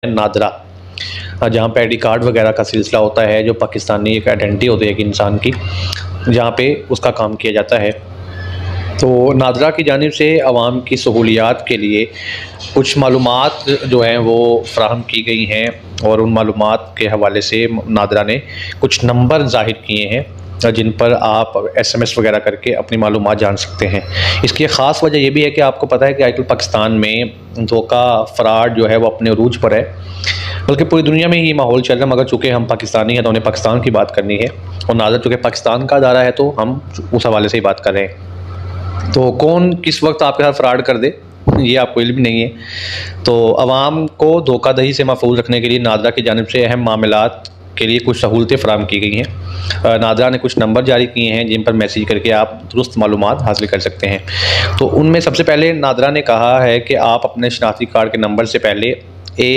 नादरा, जहाँ पे ID card वगैरह का सिलसिला होता है, जो पाकिस्तानी एक आइडेंटिटी होती है एक इंसान की, जहाँ पे उसका काम किया जाता है। तो नादरा की जानिब से आवाम की सहूलियात के लिए कुछ मालूमात जो हैं वो फ़राहम की गई हैं, और उन मालूमात के हवाले से नादरा ने कुछ नंबर ज़ाहिर किए हैं जिन पर आप SMS वगैरह करके अपनी मालूमात जान सकते हैं। इसकी एक ख़ास वजह ये भी है कि आपको पता है कि आजकल पाकिस्तान में धोखा, फ़्रॉड जो है वो अपने अरूज पर है, बल्कि पूरी दुनिया में ही माहौल चल रहा है। मगर चूँकि हम पाकिस्तानी हैं तो उन्हें पाकिस्तान की बात करनी है, और नादरा चूँकि पाकिस्तान का अदारा है तो हम उस हवाले से ही बात कर रहे हैं। तो कौन किस वक्त आपके साथ फ़्रॉड कर दे, ये आपको इल्म नहीं है। तो आवाम को धोखाधड़ी से महफूज रखने के लिए नादरा की जानिब से अहम मामलात के लिए कुछ सहूलतें फ़राहम की गई हैं। नादरा ने कुछ नंबर जारी किए हैं जिन पर मैसेज करके आप दुरुस्त मालूमात हासिल कर सकते हैं। तो उनमें सबसे पहले नादरा ने कहा है कि आप अपने शनाख्ती कार्ड के नंबर से पहले A